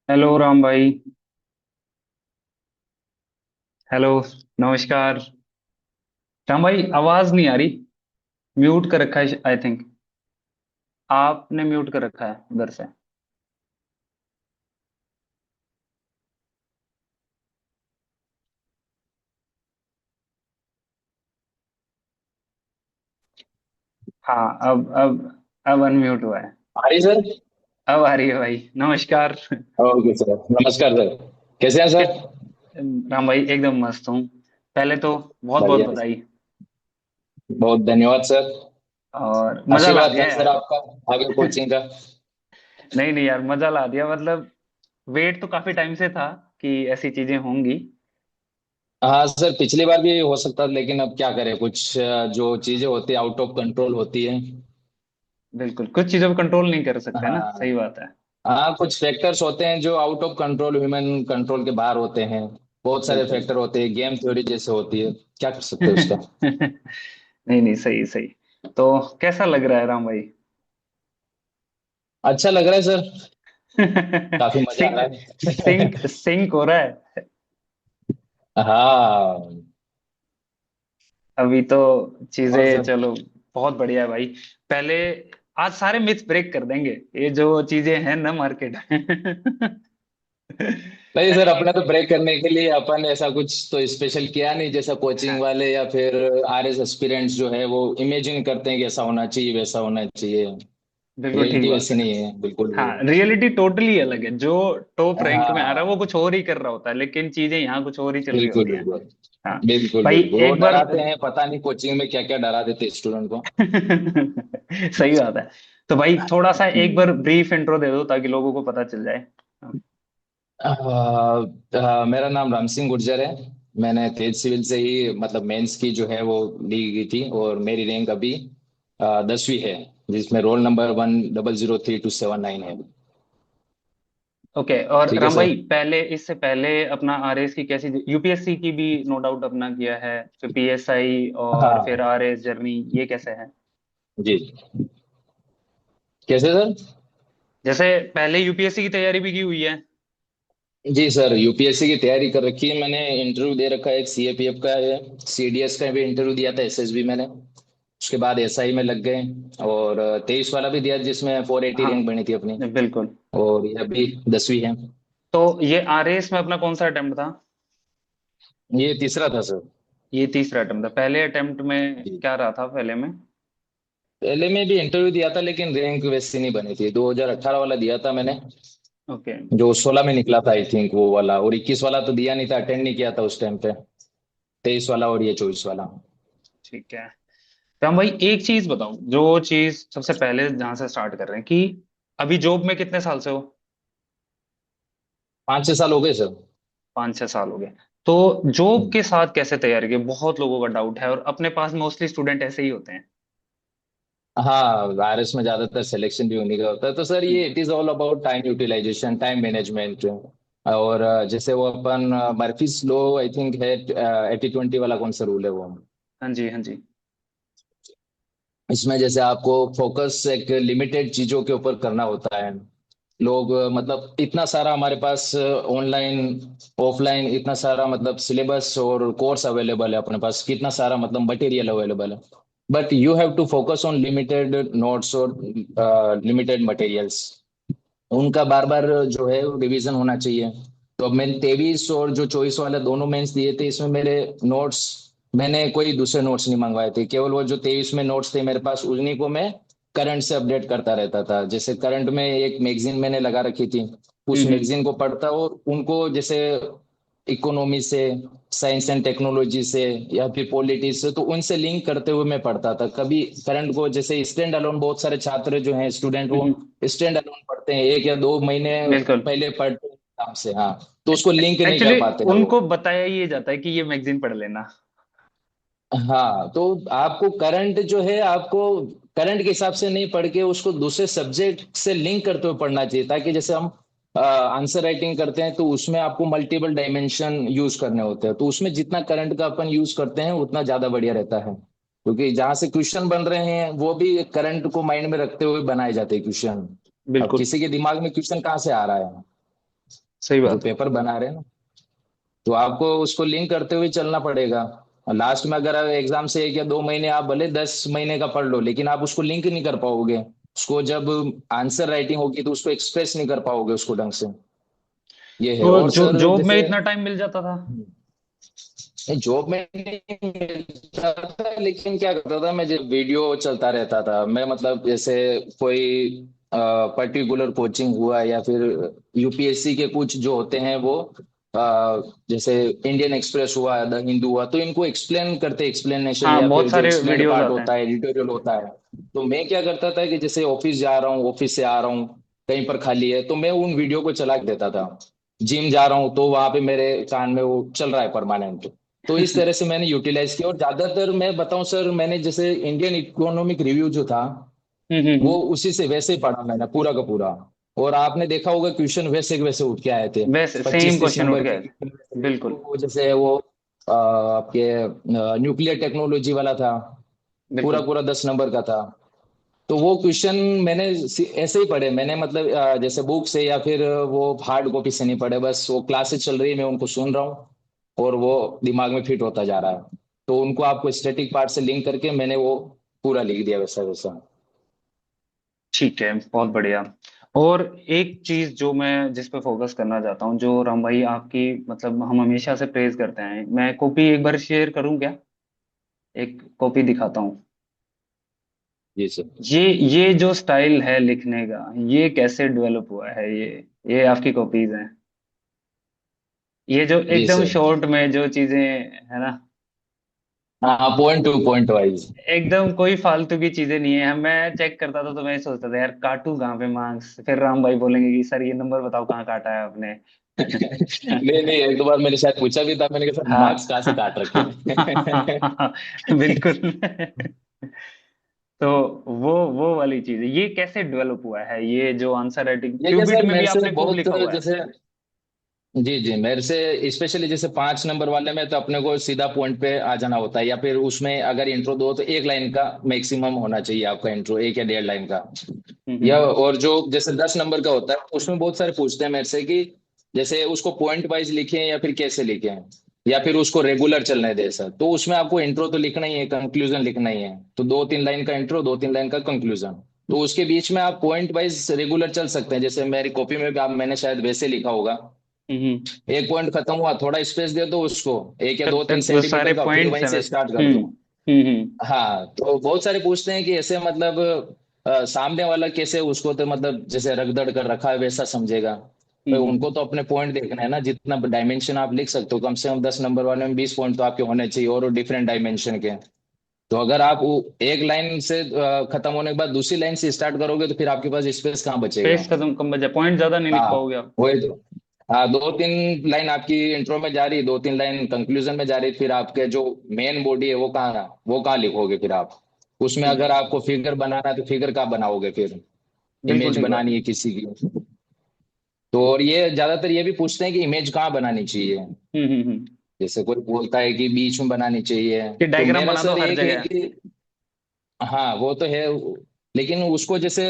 Hello Ram भाई। Hello. नमस्कार। राम भाई आवाज नहीं आ रही। म्यूट कर रखा है आई थिंक। आपने म्यूट कर रखा है उधर से। हाँ अब अनम्यूट हुआ है। Hi sir. अब आ रही है भाई, नमस्कार। ओके सर, नमस्कार सर। कैसे हैं कै- सर? राम भाई एकदम मस्त हूँ। पहले तो बहुत बहुत बढ़िया। बधाई। बहुत धन्यवाद सर। और मजा ला आशीर्वाद दिया है सर यार। आपका आगे कोचिंग का। नहीं नहीं यार, मजा ला दिया मतलब। वेट तो काफी टाइम से था कि ऐसी चीजें होंगी। हाँ सर, पिछली बार भी हो सकता था, लेकिन अब क्या करें, कुछ जो चीजें होती है आउट ऑफ कंट्रोल होती है। बिल्कुल, कुछ चीजों पर कंट्रोल नहीं कर सकते ना, हाँ। सही बात है। हाँ, कुछ फैक्टर्स होते हैं जो out of control, human control के बाहर होते हैं। बहुत सारे बिल्कुल। फैक्टर होते हैं, गेम थ्योरी जैसे होती है। क्या कर सकते हैं उसका। नहीं नहीं, सही सही। तो कैसा लग रहा है राम भाई? अच्छा लग रहा है सर। काफी मजा आ सिंक रहा सिंक है। सिंक हो रहा है। हाँ। अभी तो और चीजें सर। चलो, बहुत बढ़िया है भाई। पहले आज सारे मिथ ब्रेक कर देंगे। ये जो चीजें हैं ना मार्केट में। नहीं सर, पहले अपने तो ब्रेक करने के लिए अपन ऐसा कुछ तो स्पेशल किया नहीं, जैसा कोचिंग हाँ, वाले या फिर आरएस एस्पिरेंट्स जो है वो इमेजिन करते हैं कि ऐसा होना चाहिए वैसा होना चाहिए। बिल्कुल ठीक रियलिटी बात वैसी है। नहीं है बिल्कुल भी। हाँ, रियलिटी टोटली अलग है। जो टॉप रैंक में आ रहा है वो हाँ। कुछ और ही कर रहा होता है, लेकिन चीजें यहाँ कुछ और ही चल रही बिल्कुल होती हैं। बिल्कुल। हाँ बिल्कुल भाई, बिल्कुल, वो एक बार। डराते हैं, पता नहीं कोचिंग में क्या क्या डरा देते स्टूडेंट को। सही बात है। तो भाई थोड़ा सा एक बार हम्म। ब्रीफ इंट्रो दे दो ताकि लोगों को पता चल जाए। मेरा नाम राम सिंह गुर्जर है। मैंने तेज सिविल से ही मतलब मेंस की जो है वो ली गई थी, और मेरी रैंक अभी 10वीं है, जिसमें रोल नंबर 1003 279 है। ओके। और ठीक है राम सर। भाई, पहले इससे पहले अपना आरएस की कैसी, यूपीएससी की भी नो डाउट अपना किया है, फिर पीएसआई और फिर हाँ आरएस जर्नी, ये कैसे है? जी। कैसे सर? जैसे पहले यूपीएससी की तैयारी भी की हुई है। जी सर, यूपीएससी की तैयारी कर रखी है मैंने। इंटरव्यू दे रखा है, एक सीएपीएफ का है। सीडीएस का भी इंटरव्यू दिया था, एसएसबी मैंने। उसके बाद एसआई में लग गए। और 23 वाला भी दिया जिसमें 480 हाँ रैंक बनी थी अपनी। बिल्कुल। और ये अभी 10वीं है। तो ये आरएस में अपना कौन सा अटेम्प्ट था? ये तीसरा था सर। ये तीसरा अटेम्प्ट था। पहले अटेम्प्ट में जी। क्या रहा था पहले में? पहले में भी इंटरव्यू दिया था, लेकिन रैंक वैसी नहीं बनी थी। 2018 वाला दिया था मैंने, ओके। जो 16 में निकला था आई थिंक वो वाला। और 21 वाला तो दिया नहीं था, अटेंड नहीं किया था उस टाइम पे। 23 वाला और ये 24 वाला। ठीक है। तो हम भाई एक चीज बताओ, जो चीज सबसे पहले जहां से स्टार्ट कर रहे हैं कि अभी जॉब में कितने साल से हो? 5-6 साल हो गए सर। 5 6 साल हो गए। तो जॉब के साथ कैसे तैयारी की, बहुत लोगों का डाउट है और अपने पास मोस्टली स्टूडेंट ऐसे ही होते हैं। हाँ, आरएस में ज्यादातर सिलेक्शन भी उन्हीं का होता है। तो सर हम्म। ये it is all about time utilization, time management. और जैसे वो अपन मर्फीज लॉ आई थिंक है, 80-20 वाला कौन सा रूल है वो। हाँ जी, हाँ जी। इसमें जैसे आपको फोकस एक लिमिटेड चीजों के ऊपर करना होता है। लोग मतलब इतना सारा हमारे पास ऑनलाइन ऑफलाइन इतना सारा मतलब सिलेबस और कोर्स अवेलेबल है अपने पास, कितना सारा मतलब मटेरियल अवेलेबल है। But you have to focus on limited notes और लिमिटेड मटेरियल्स। उनका बार बार जो है रिवीजन होना चाहिए। तो अब मैंने 23 और जो 24 वाले दोनों मेंस दिए थे, इसमें मेरे नोट्स, मैंने कोई दूसरे नोट्स नहीं मंगवाए थे। केवल वो जो 23 में नोट्स थे मेरे पास, उन्हीं को मैं करंट से अपडेट करता रहता था। जैसे करंट में एक मैगजीन मैंने लगा रखी थी, उस हम्म। मैगजीन को पढ़ता और उनको जैसे इकोनॉमी से, साइंस एंड टेक्नोलॉजी से, या फिर पॉलिटिक्स से, तो उनसे लिंक करते हुए मैं पढ़ता था। कभी करंट को जैसे स्टैंड अलोन, बहुत सारे छात्र जो हैं स्टूडेंट, वो हम्म। स्टैंड अलोन पढ़ते हैं, 1 या 2 महीने बिल्कुल। पहले पढ़ते हैं एग्जाम से। हाँ, तो उसको लिंक नहीं कर एक्चुअली पाते हैं वो। उनको बताया ये जाता है कि ये मैगजीन पढ़ लेना। हाँ, तो आपको करंट जो है, आपको करंट के हिसाब से नहीं पढ़ के उसको दूसरे सब्जेक्ट से लिंक करते हुए पढ़ना चाहिए, ताकि जैसे हम आंसर राइटिंग करते हैं तो उसमें आपको मल्टीपल डायमेंशन यूज करने होते हैं। तो उसमें जितना करंट का अपन यूज करते हैं उतना ज्यादा बढ़िया रहता है, क्योंकि जहां से क्वेश्चन बन रहे हैं वो भी करंट को माइंड में रखते हुए बनाए जाते हैं क्वेश्चन। अब बिल्कुल। किसी के दिमाग में क्वेश्चन कहाँ से आ रहा है। सही जो बात है। पेपर बना रहे हैं ना, तो आपको उसको लिंक करते हुए चलना पड़ेगा। और लास्ट में अगर एग्जाम से 1 या 2 महीने आप भले 10 महीने का पढ़ लो, लेकिन आप उसको लिंक नहीं कर पाओगे। उसको जब आंसर राइटिंग होगी तो उसको एक्सप्रेस नहीं कर पाओगे उसको ढंग से। ये है। तो और जो सर जॉब में जैसे इतना टाइम मिल जाता था? जॉब में नहीं मिलता था, लेकिन क्या करता था मैं, जब वीडियो चलता रहता था मैं, मतलब जैसे कोई पर्टिकुलर कोचिंग हुआ या फिर यूपीएससी के कुछ जो होते हैं वो, जैसे इंडियन एक्सप्रेस हुआ, द हिंदू हुआ, तो इनको एक्सप्लेन करते, एक्सप्लेनेशन हाँ, या फिर बहुत जो सारे एक्सप्लेन्ड वीडियोस पार्ट आते होता हैं। है, एडिटोरियल होता है। तो मैं क्या करता था कि जैसे ऑफिस जा रहा हूँ, ऑफिस से आ रहा हूँ, कहीं पर खाली है तो मैं उन वीडियो को चला के देता था। जिम जा रहा हूँ तो वहां पे मेरे कान में वो चल रहा है परमानेंट। तो इस तरह से मैंने यूटिलाइज किया। और ज्यादातर मैं बताऊं सर, मैंने जैसे इंडियन इकोनॉमिक रिव्यू जो था वो हम्म। उसी से वैसे ही पढ़ा मैंने पूरा का पूरा। और आपने देखा होगा क्वेश्चन वैसे के वैसे उठ के आए थे, वैसे सेम 25-30 क्वेश्चन उठ नंबर के गए थे। question थे। बिल्कुल। तो जैसे वो आपके न्यूक्लियर टेक्नोलॉजी वाला था, पूरा बिल्कुल। पूरा 10 नंबर का था। तो वो क्वेश्चन मैंने ऐसे ही पढ़े मैंने, मतलब जैसे बुक से या फिर वो हार्ड कॉपी से नहीं पढ़े, बस वो क्लासेस चल रही है मैं उनको सुन रहा हूँ और वो दिमाग में फिट होता जा रहा है। तो उनको आपको स्टैटिक पार्ट से लिंक करके मैंने वो पूरा लिख दिया वैसा वैसा। ठीक है, बहुत बढ़िया। और एक चीज जो मैं जिस पे फोकस करना चाहता हूँ, जो राम भाई आपकी मतलब हम हमेशा से प्रेज करते हैं, मैं कॉपी एक बार शेयर करूँ क्या? एक कॉपी दिखाता हूँ। जी सर। ये जो स्टाइल है लिखने का, ये कैसे डेवलप हुआ है? ये आपकी कॉपीज हैं। ये जो जी एकदम सर। शॉर्ट में जो चीजें है ना, हाँ, पॉइंट टू पॉइंट वाइज। एकदम कोई फालतू की चीजें नहीं है। मैं चेक करता था तो मैं सोचता था यार काटू कहाँ पे मार्क्स, फिर राम भाई बोलेंगे कि सर ये नंबर बताओ कहाँ काटा है आपने। नहीं नहीं, एक दो बार मेरे साथ पूछा भी था, मैंने कहा सर मार्क्स कहाँ से हाँ। काट रखे हैं? बिल्कुल। तो वो वाली चीज है, ये कैसे डेवलप हुआ है? ये जो आंसर राइटिंग ये क्या क्यूबिट सर, में भी मेरे से आपने खूब बहुत लिखा हुआ है। जैसे, जी जी, मेरे से स्पेशली जैसे 5 नंबर वाले में तो अपने को सीधा पॉइंट पे आ जाना होता है, या फिर उसमें अगर इंट्रो दो तो 1 लाइन का मैक्सिमम होना चाहिए आपका इंट्रो, 1 या 1.5 लाइन का। या हम्म। और जो जैसे 10 नंबर का होता है उसमें बहुत सारे पूछते हैं मेरे से कि जैसे उसको पॉइंट वाइज लिखें या फिर कैसे लिखें, या फिर उसको रेगुलर चलने दे सर। तो उसमें आपको इंट्रो तो लिखना ही है, कंक्लूजन लिखना ही है, तो 2-3 लाइन का इंट्रो, 2-3 लाइन का कंक्लूजन। तो उसके बीच में आप पॉइंट वाइज रेगुलर चल सकते हैं। जैसे मेरी कॉपी में भी आप, मैंने शायद वैसे लिखा होगा, हम्म। एक पॉइंट खत्म हुआ, थोड़ा स्पेस दे दो उसको, एक या तब दो तीन तक वो सारे सेंटीमीटर का, फिर पॉइंट्स वहीं हैं से बस। स्टार्ट कर दो। हम्म। हाँ, तो बहुत सारे पूछते हैं कि ऐसे मतलब सामने वाला कैसे उसको, तो मतलब जैसे रगदड़ कर रखा है वैसा समझेगा। तो हम्म। उनको तो अपने पॉइंट देखना है ना, जितना डायमेंशन आप लिख सकते हो, कम से कम 10 नंबर वाले में 20 पॉइंट तो आपके होने चाहिए, और डिफरेंट डायमेंशन के। तो अगर आप एक लाइन से खत्म होने के बाद दूसरी लाइन से स्टार्ट करोगे तो फिर आपके पास स्पेस कहाँ बचेगा? स्पेस खत्म कम बचा, पॉइंट ज्यादा नहीं लिख हाँ, पाओगे आप। वही तो। हाँ, 2-3 लाइन आपकी इंट्रो में जा रही, 2-3 लाइन कंक्लूजन में जा रही, फिर आपके जो मेन बॉडी है वो कहाँ लिखोगे फिर आप? उसमें अगर बिल्कुल। आपको फिगर बनाना है तो फिगर कहाँ बनाओगे फिर? बिल्कुल इमेज ठीक बात बनानी है। है किसी की। तो और ये ज्यादातर ये भी पूछते हैं कि इमेज कहाँ बनानी चाहिए। हम्म। जैसे कोई बोलता है कि बीच में बनानी चाहिए। कि तो डायग्राम मेरा बना दो सर हर एक है जगह। कि हाँ वो तो है, लेकिन उसको जैसे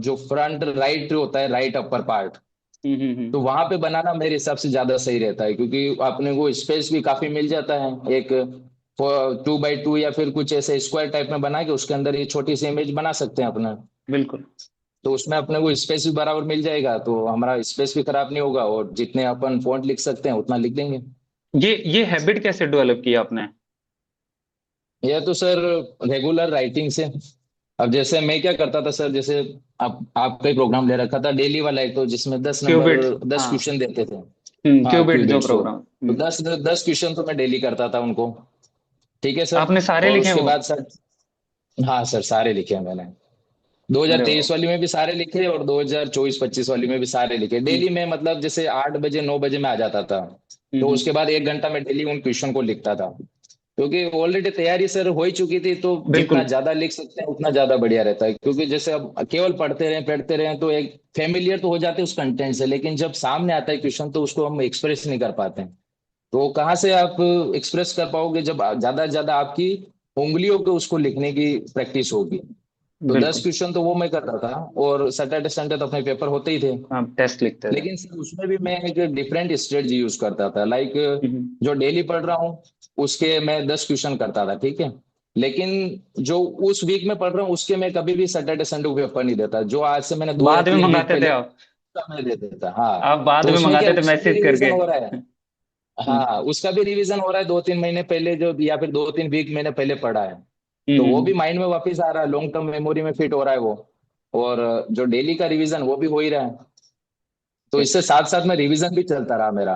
जो फ्रंट राइट होता है, राइट अपर पार्ट, तो वहां पे बनाना मेरे हिसाब से ज्यादा सही रहता है, क्योंकि अपने को स्पेस भी काफी मिल जाता है। एक 2x2 या फिर कुछ ऐसे स्क्वायर टाइप में बना के उसके अंदर ये छोटी सी इमेज बना सकते हैं अपना। बिल्कुल। तो उसमें अपने को स्पेस भी बराबर मिल जाएगा, तो हमारा स्पेस भी खराब नहीं होगा, और जितने अपन फॉन्ट लिख सकते हैं उतना लिख देंगे। ये हैबिट कैसे डेवलप की आपने? यह तो सर रेगुलर राइटिंग से। अब जैसे मैं क्या करता था सर, जैसे आप आपका ही प्रोग्राम ले रखा था डेली वाला, एक तो जिसमें 10 नंबर, क्यूबिट। 10 क्वेश्चन हाँ। देते थे। हाँ, क्यूबिट जो क्यूबिट्स को। प्रोग्राम। तो 10 10 क्वेश्चन तो मैं डेली करता था उनको। ठीक है सर। आपने सारे और लिखे हैं उसके वो? बाद सर, हाँ सर, सारे लिखे हैं मैंने। अरे वाह। 2023 वाली में भी सारे लिखे, और 2024-25 वाली में भी सारे लिखे हम्म डेली में, मतलब जैसे 8 बजे 9 बजे में आ जाता था। तो हम्म। उसके बाद 1 घंटा मैं डेली उन क्वेश्चन को लिखता था, क्योंकि ऑलरेडी तैयारी सर हो ही चुकी थी। तो जितना बिल्कुल। ज्यादा लिख सकते हैं उतना ज्यादा बढ़िया रहता है, क्योंकि जैसे अब केवल पढ़ते रहें तो एक फेमिलियर तो हो जाते हैं उस कंटेंट से, लेकिन जब सामने आता है क्वेश्चन तो उसको हम एक्सप्रेस नहीं कर पाते हैं। तो कहाँ से आप एक्सप्रेस कर पाओगे जब ज्यादा से ज्यादा आपकी उंगलियों पे उसको लिखने की प्रैक्टिस होगी। तो दस बिल्कुल। क्वेश्चन तो वो मैं करता था, और सैटरडे संडे तो अपने पेपर होते ही थे। आप टेस्ट लिखते थे। लेकिन सर उसमें भी मैं एक डिफरेंट स्ट्रेटजी यूज करता था, लाइक हम्म। जो डेली पढ़ रहा हूँ उसके मैं 10 क्वेश्चन करता था, ठीक है। लेकिन जो उस वीक में पढ़ रहा हूँ उसके मैं कभी भी सैटरडे संडे को पेपर नहीं देता, जो आज से मैंने दो या बाद में तीन वीक मंगाते थे पहले आप? उसका मैं दे देता, हाँ। आप बाद तो में उसमें क्या, मंगाते थे उसका भी मैसेज रिवीजन करके? हो रहा है। हम्म हाँ, उसका भी रिवीजन हो रहा है 2-3 महीने पहले जो, या फिर 2-3 वीक मैंने पहले पढ़ा है। तो वो हम्म। भी माइंड में वापस आ रहा है, लॉन्ग टर्म मेमोरी में फिट हो रहा है वो। और जो डेली का रिवीजन वो भी हो ही रहा है। तो इससे साथ साथ में रिवीजन भी चलता रहा मेरा।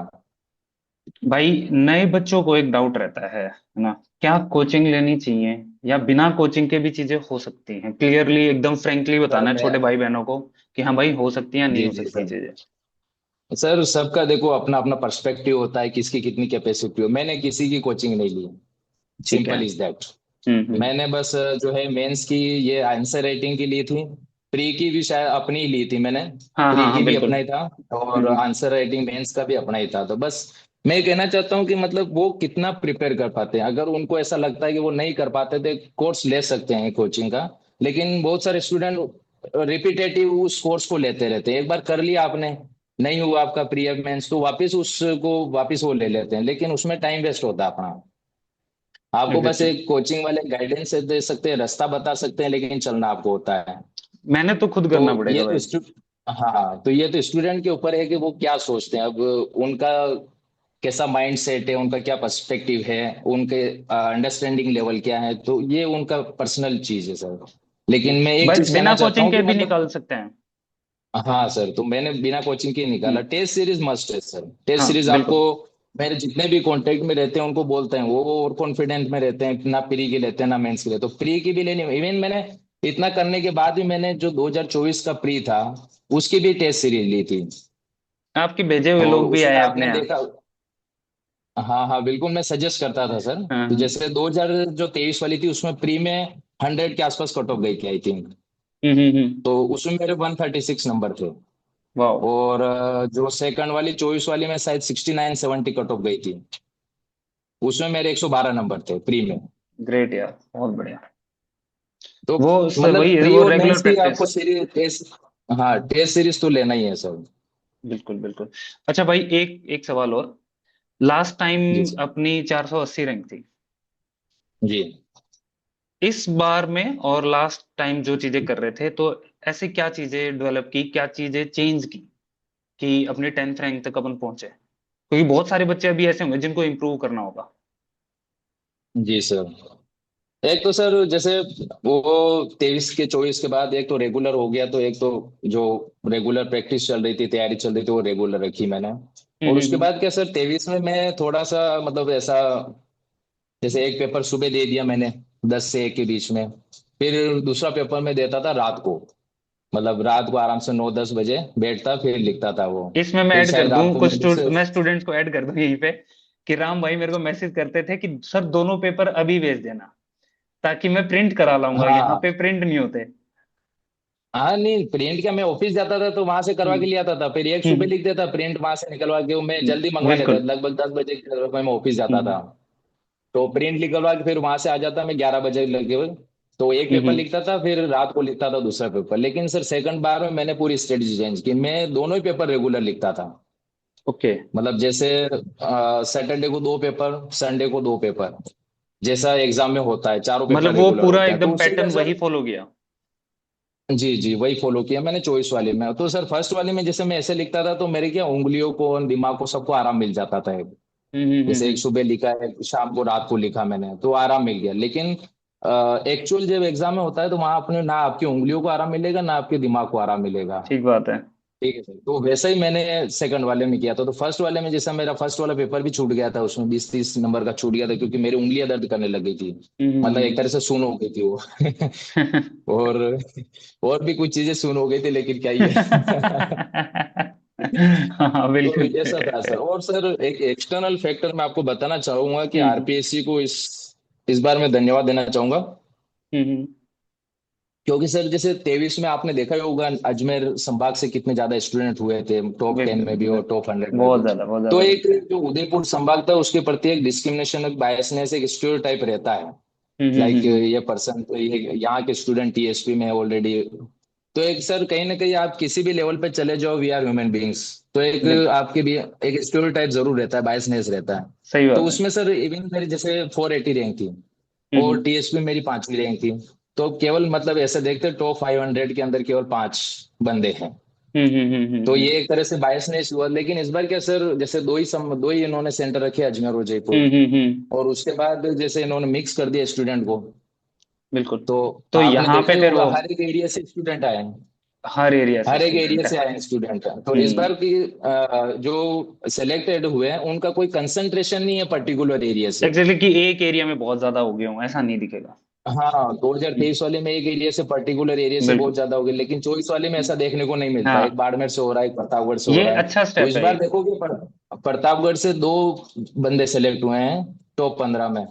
भाई, नए बच्चों को एक डाउट रहता है ना? क्या कोचिंग लेनी चाहिए, या बिना कोचिंग के भी चीजें हो सकती हैं? क्लियरली एकदम फ्रेंकली सर बताना है मैं, छोटे भाई बहनों को कि हाँ भाई, हो सकती है या नहीं जी हो जी सकती सर। चीजें। सर सबका देखो अपना अपना पर्सपेक्टिव होता है, किसकी कितनी कैपेसिटी हो। मैंने किसी की कोचिंग नहीं ली, ठीक है। Simple is that. हम्म। मैंने बस जो है मेंस की ये आंसर राइटिंग की ली थी। प्री की भी शायद अपनी ही ली थी मैंने। हाँ प्री हाँ की हाँ, भी बिल्कुल। अपना ही था, और आंसर राइटिंग मेंस का भी अपना ही था। तो बस मैं ये कहना चाहता हूँ कि मतलब वो कितना प्रिपेयर कर पाते हैं। अगर उनको ऐसा लगता है कि वो नहीं कर पाते तो कोर्स ले सकते हैं कोचिंग का। लेकिन बहुत सारे स्टूडेंट रिपीटेटिव उस कोर्स को लेते रहते हैं। एक बार कर लिया आपने, नहीं हुआ आपका प्री मेंस, तो वापस उसको वापस वो ले लेते हैं, लेकिन उसमें टाइम वेस्ट होता है अपना। आपको बस एग्जैक्टली। एक कोचिंग वाले गाइडेंस दे सकते हैं, रास्ता बता सकते हैं, लेकिन चलना आपको होता है। मैंने तो खुद तो करना पड़ेगा ये तो भाई। हाँ, तो ये तो स्टूडेंट के ऊपर है कि वो क्या सोचते हैं। अब उनका कैसा माइंड सेट है, उनका क्या पर्सपेक्टिव है, उनके अंडरस्टैंडिंग लेवल क्या है, तो ये उनका पर्सनल चीज है सर। लेकिन मैं एक चीज बिना कहना चाहता कोचिंग हूँ के कि भी निकाल मतलब, सकते हैं। हाँ सर, तो मैंने बिना कोचिंग के निकाला। हम्म। टेस्ट सीरीज मस्ट है सर, टेस्ट हाँ सीरीज आपको। बिल्कुल। मेरे जितने भी कांटेक्ट में रहते हैं उनको बोलते हैं, वो और कॉन्फिडेंट में रहते हैं, ना प्री की लेते हैं ना मेंस की लेते, तो प्री की भी लेनी। इवन मैंने इतना करने के बाद भी मैंने जो 2024 का प्री था उसकी भी टेस्ट सीरीज ली थी। आपके भेजे हुए और लोग भी उसमें आए अपने आपने यहाँ। देखा, हाँ हाँ बिल्कुल, मैं सजेस्ट करता था सर। हाँ तो हाँ। जैसे 2000 जो 23 वाली थी उसमें प्री में 100 के आसपास कट ऑफ गई थी आई थिंक। हम्म। तो उसमें मेरे 136 नंबर थे। वाह। और जो सेकंड वाली 24 वाली में शायद 69-70 कट ऑफ गई थी। उसमें मेरे 112 नंबर थे प्री में। ग्रेट यार, बहुत बढ़िया। तो वही मतलब है, प्री वो और रेगुलर मेंस की प्रैक्टिस। आपको सीरीज टेस्ट, हाँ टेस्ट सीरीज तो लेना ही है सर। बिल्कुल बिल्कुल। अच्छा भाई, एक एक सवाल और। लास्ट जी टाइम सर। अपनी 480 रैंक थी। जी इस बार में और लास्ट टाइम जो चीजें कर रहे थे, तो ऐसे क्या चीजें डेवलप की, क्या चीजें चेंज की कि अपने 10th रैंक तक अपन पहुंचे? क्योंकि बहुत सारे बच्चे अभी ऐसे होंगे जिनको इम्प्रूव करना होगा। जी सर। एक तो सर जैसे वो 23 के 24 के बाद एक तो रेगुलर हो गया, तो एक तो जो रेगुलर प्रैक्टिस चल रही थी, तैयारी चल रही थी, वो रेगुलर रखी मैंने। और उसके हम्म। बाद क्या सर, 23 में मैं थोड़ा सा मतलब ऐसा, जैसे एक पेपर सुबह दे दिया मैंने 10 से 1 के बीच में। फिर दूसरा पेपर मैं देता था रात को, मतलब रात को आराम से 9-10 बजे बैठता फिर लिखता था वो। इसमें मैं फिर ऐड कर शायद दूं रात को कुछ मैं जैसे, मैं स्टूडेंट्स को ऐड कर दूं यहीं पे, कि राम भाई मेरे को मैसेज करते थे कि सर दोनों पेपर अभी भेज देना, ताकि मैं प्रिंट करा लाऊंगा, यहाँ हाँ पे प्रिंट नहीं होते। हाँ, नहीं प्रिंट क्या, मैं ऑफिस जाता था तो वहां से करवा के हम्म ले आता था, फिर एक सुबह हम्म लिख देता प्रिंट वहां से निकलवा के, वो मैं जल्दी मंगवा लेता बिल्कुल। था, लगभग 10 बजे के लगभग मैं ऑफिस जाता था। हम्म तो प्रिंट निकलवा के फिर वहां से आ जाता मैं 11 बजे लगे हुए। तो एक पेपर हम्म। लिखता था, फिर रात को लिखता था दूसरा पेपर। लेकिन सर सेकंड बार में मैंने पूरी स्ट्रेटजी चेंज की, मैं दोनों ही पेपर रेगुलर लिखता था। ओके। मतलब जैसे सैटरडे को 2 पेपर, संडे को 2 पेपर, जैसा एग्जाम में होता है, चारों पेपर मतलब वो रेगुलर पूरा होते हैं। तो एकदम उससे क्या पैटर्न वही सर, फॉलो किया? जी जी वही फॉलो किया मैंने 24 वाले में। तो सर फर्स्ट वाले में जैसे मैं ऐसे लिखता था तो मेरे क्या उंगलियों को दिमाग को सबको आराम मिल जाता था। जैसे एक हम्म। सुबह लिखा है, शाम को रात को लिखा मैंने, तो आराम मिल गया। लेकिन एक्चुअल जब एग्जाम में होता है तो वहां अपने ना आपकी उंगलियों को आराम मिलेगा ना आपके दिमाग को आराम मिलेगा। ठीक बात है। ठीक है सर, तो वैसा ही मैंने सेकंड वाले में किया था। तो फर्स्ट वाले में जैसा मेरा फर्स्ट वाला पेपर भी छूट गया था, उसमें 20-30 नंबर का छूट गया था, क्योंकि मेरी उंगलियां दर्द करने लग गई थी। मतलब एक तरह से सुन हो गई थी वो। और और भी कुछ चीजें सुन हो गई थी, लेकिन क्या ही है। हाँ तो बिल्कुल। ऐसा था सर। और सर एक एक्सटर्नल फैक्टर मैं आपको बताना चाहूंगा कि हम्म आरपीएससी को इस बार मैं धन्यवाद देना चाहूंगा। हम्म। क्योंकि सर जैसे 23 में आपने देखा ही होगा अजमेर संभाग से कितने ज्यादा स्टूडेंट हुए थे, टॉप 10 में भी और बिल्कुल। टॉप 100 में भी। बहुत तो ज्यादा एक बच्चे हैं। जो उदयपुर संभाग था उसके प्रति एक डिस्क्रिमिनेशन, एक बायसनेस, एक स्टीरियोटाइप रहता है। लाइक हम्म। ये पर्सन तो ये यहाँ के स्टूडेंट टीएसपी में है ऑलरेडी। तो एक सर कहीं ना कहीं आप किसी भी लेवल पे चले जाओ, वी आर ह्यूमन बींग्स। तो एक बिल्कुल आपके भी एक स्टीरियो टाइप जरूर रहता है, बायसनेस रहता है। सही तो बात है। उसमें सर इवन मेरी जैसे 480 रैंक थी और हम्म टीएसपी मेरी 5वीं रैंक थी। तो केवल मतलब ऐसे देखते टॉप 500 के अंदर केवल 5 बंदे हैं। तो ये एक तरह से बायसनेस हुआ। लेकिन इस बार क्या सर, जैसे दो ही इन्होंने सेंटर रखे, अजमेर और जयपुर। हम्म। और उसके बाद जैसे इन्होंने मिक्स कर दिया स्टूडेंट को। बिल्कुल। तो तो आपने यहाँ देखा पे ही फिर होगा, वो हर एक एरिया से स्टूडेंट आए हैं। हर एरिया से हर एक एरिया स्टूडेंट है। से आए हैं स्टूडेंट। तो इस हम्म। बार की जो सिलेक्टेड हुए हैं उनका कोई कंसंट्रेशन नहीं है पर्टिकुलर एरिया से। एग्जैक्टली कि एक एरिया में बहुत ज्यादा हो गए हों, ऐसा नहीं दिखेगा। हाँ, हम्म, 2023 वाले में एक एरिया से पर्टिकुलर एरिया से बहुत बिल्कुल। ज्यादा हो गए, लेकिन 24 वाले में ऐसा देखने को नहीं मिलता। एक हाँ, बाड़मेर से हो रहा है, एक प्रतापगढ़ से हो ये रहा है। अच्छा तो स्टेप इस है बार एक। देखोगे प्रतापगढ़ से 2 बंदे सेलेक्ट हुए हैं टॉप 15 में।